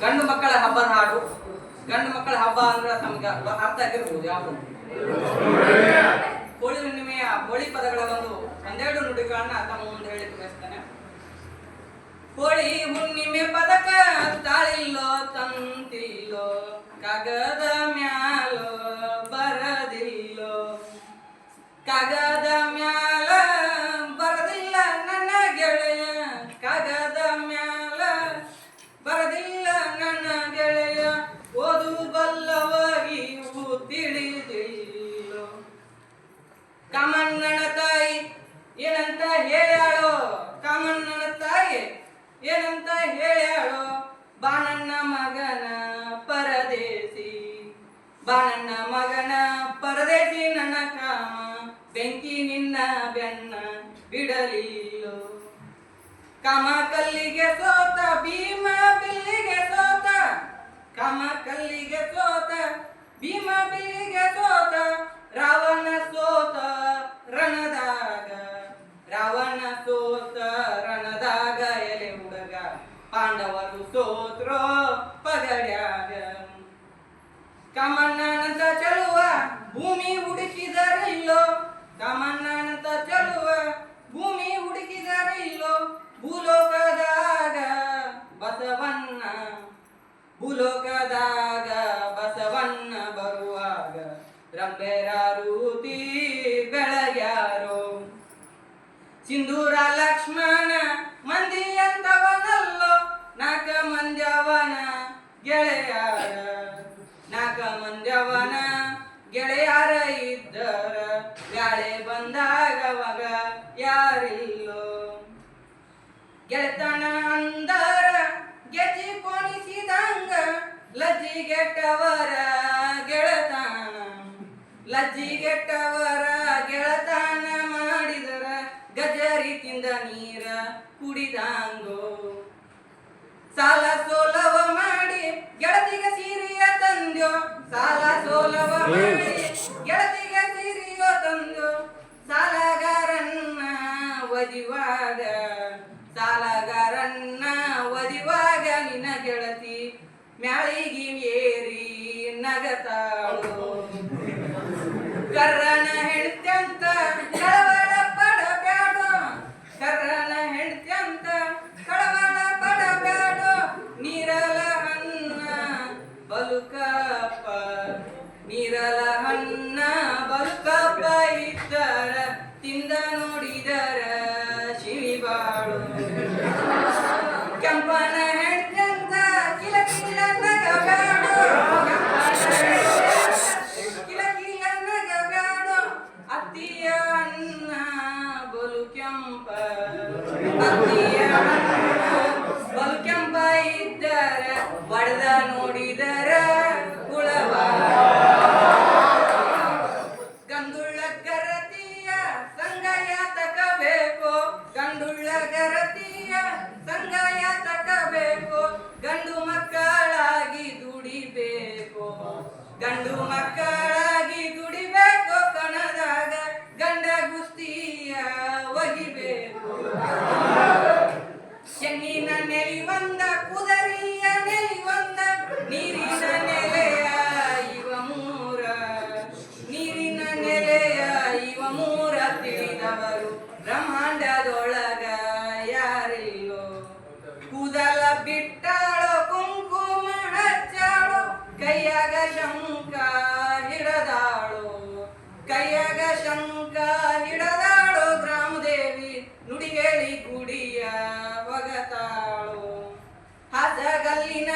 ಗಂಡು ಮಕ್ಕಳ ಹಬ್ಬದ ಹಾಡು. ಗಂಡು ಮಕ್ಕಳ ಹಬ್ಬ ಅಂದ್ರೆ ತಮ್ಗೆ ಅರ್ಥ ಆಗಿರ್ಬೋದು ಯಾವುದು. ಹೋಳಿ ಹುಣ್ಣಿಮೆಯ ಹೋಳಿ ಪದಗಳ ಒಂದೆರಡು ನುಡಿಗಳನ್ನ ತಮ್ಮ ಮುಂದೆ ಹೇಳಿ ಬಯಸ್ತೇನೆ. ಹೋಳಿ ಹುಣ್ಣಿಮೆ ಪದಕ ತಾಳಿಲ್ಲೋ ತಂತಿಲ್ಲೋ, ಕಾಗದ ಮ್ಯಾಲೋ ಬರದಿಲ್ಲೋ, ಕಾಗದ ಮ್ಯಾಲ ಬರದಿಲ್ಲ ನನ್ನ ಗೆಳೆಯ, ಕಾಗದ ಮ್ಯಾಲ ಬರದಿಲ್ಲ ನನ್ನ ಗೆಳೆಯ, ಓದು ಬಲ್ಲವಾಗಿ ತಿಳಿದಿಲ್ಲೋ. ಕಾಮಣ್ಣನ ತಾಯಿ ಏನಂತ ಹೇಳ್ಯಾಳೋ, ಕಾಮಣ್ಣನ ತಾಯಿ ಏನಂತ ಹೇಳ್ಯಾಳೋ, ಬಾಣಣ್ಣ ಮಗನ ಪರದೇಸಿ, ಬಾಣಣ್ಣ ಮಗನ ಪರದೇಸಿ ನನ್ನ ಕಾಮ, ಬೆಂಕಿ ನಿನ್ನ ಬೆನ್ನ ಬಿಡಲಿಲ್ಲೋ. ಕಾಮ ಕಲ್ಲಿಗೆ ಸೋತ ಭೀಮ ಬಿಲ್ಲಿಗೆ ಸೋತ, ಕಾಮ ಕಲ್ಲಿಗೆ ಸೋತ ಭೀಮ ಬಿಲ್ಲಿಗೆ ಸೋತ, ರಾವಣ ಸೋತ ರಣದಾಗ, ರಾವಣ ಸೋತ ರಣದಾಗ, ಎಲೆ ಹುಡುಗ ಪಾಂಡವರು ಸೋತ್ರೋ ಪಗಡ್ಯಾಗ. ಕಾಮಣ್ಣನಂತ ಚಲುವ ಭೂಮಿ ಹುಡುಕಿದರಿಲ್ಲೋ, ಕಾಮಣ್ಣನಂತ ಚಲುವ ಭೂಮಿ ಹುಡುಕಿದರಿಲ್ಲೋ, ಭೂಲೋಕದಾಗ ಬಸವಣ್ಣ, ಭೂಲೋಕದಾಗ ಬಸವಣ್ಣ ಬರುವಾಗ ರಂಬೆರಾರೂತಿ ಬೆಳಗ್ಯಾರೋ. ಸಿಂಧೂರ ಲಕ್ಷ್ಮಣ ಮಂದಿ ಅಂತವನಲ್ಲೋ, ನಾಲ್ಕ ಮಂದ್ಯವನ ಗೆಳೆಯಾರ, ನಾಲ್ಕ ಮಂದ್ಯವನ ಗೆಳೆಯಾರ ಇದ್ದರ, ಗಾಳೆ ಬಂದಾಗ ಮಗ ಯಾರಿಲ್ಲೋ. ಗೆಳೆತನ ಅಂದರ ಗೆಜ್ಜಿ ಕೋಣಿಸಿದಂಗ, ಲಜ್ಜಿಗೆಟ್ಟವರ ಗೆಳತಾನ, ಲಜ್ಜಿಗೆಟ್ಟವರ ಗೆಳತಾನ ಮಾಡಿದರ, ಗಜರಿ ತಿಂದ ನೀರ ಕುಡಿದಾಂಗೋ. ಸಾಲ ಸೋಲವ ಮಾಡಿ ಗೆಳತಿಗೆ ಸೀರೆಯ ತಂದ್ಯೋ, ಸಾಲ ಸೋಲವ ಮಾಡಿ ಗೆಳತಿಗೆ ಸೀರೆಯ ತಂದ್ಯೋ, ಸಾಲಗಾರನ್ನ ಒದಿವಾಗ, ಸಾಲಗಾರನ್ನ ಒದಿವಾಗ ನಿನ್ನ ಗೆಳತಿ ಮ್ಯಾಳಿಗಿ ಏರಿ ನಗತಾಳು. ಕರ್ರನ ಹೆಣ್ತ್ಯಂತ ಕಳವಳ ಪಡಬ್ಯಾಡೋ, ಕರ್ರನ ಹೆಣ್ತ್ಯಂತ ಕಳವಳ ಪಡಬ್ಯಾಡೋ, ನೀರಲ ಹನ್ನ ಬಲುಕಪ್ಪ, ನೀರಲ ಹನ್ನ ಬಲುಕಪ್ಪ ಇದ್ದರ, ತಿಂದ ನೋಡಿದರ ಶಿವಿಬಾಳು. ಕೆಂಪನ ಹೆಣ್ತ್ಯಂತ ಕಿಲಕಿಲ ನಗಬ್ಯಾಡೋ, ಕಿಲಕಿಲ ನಗಬ್ಯಾಡೋ, ಅತ್ತಿಯ ಅನ್ನ ಬಲು ಕೆಂಪ, ಅತ್ತಿಯ ಅನ್ನ ಬಲು ಕೆಂಪ ಇದ್ದರ, ಬಡ್ದ ನೋಡಿದರ ಕುಳವ. ಗಂಡುಳ್ಳ ಗರತಿಯ ಸಂಗ ಯಾತಕಬೇಕು, ಗಂಡುಳ್ಳ ಗರತಿಯ ಸಂಗ ಯಾತಕಬೇಕು, ಗಂಡು ಮಕ್ಕಳಾಗಿ ದುಡಿಬೇಕು, ಗಂಡು ಮಕ್ಕಳಾಗಿ ದುಡಿಬೇಕು, ಕಣದಾಗ ಗಂಡ ಗುಸ್ತಿಯ ಒಗಿಬೇಕು. ಚೆನ್ನಿನ ನೆಲಿ ಒಂದ ಕುದರಿಯ ನೆಲಿ ಒಂದ, ನೀರಿನ ನೆಲೆಯ ಇವ ಮೂರ, ನೀರಿನ ನೆಲೆಯ ಇವ ಮೂರ, ತಿಳಿದವರು ಬ್ರಹ್ಮಾಂಡದೊಳಗ ಯಾರಿಲ್ಲೋ. ಕೂದಲ ಬಿಟ್ಟಾಳೋ ಕುಂಕುಮ ಹಚ್ಚಾಳೋ, ಕೈಯಾಗ ಶಂಕ ಹಿಡದಾಳೋ, ಕೈಯಾಗ ಶಂಕ ಹಿಡದಾಳೋ, ಗ್ರಾಮದೇವಿ ನುಡಿ ಹೇಳಿ ಗುಡಿಯ ಒಗತಾಳೋ. ಹಾಸಗಲ್ಲಿನ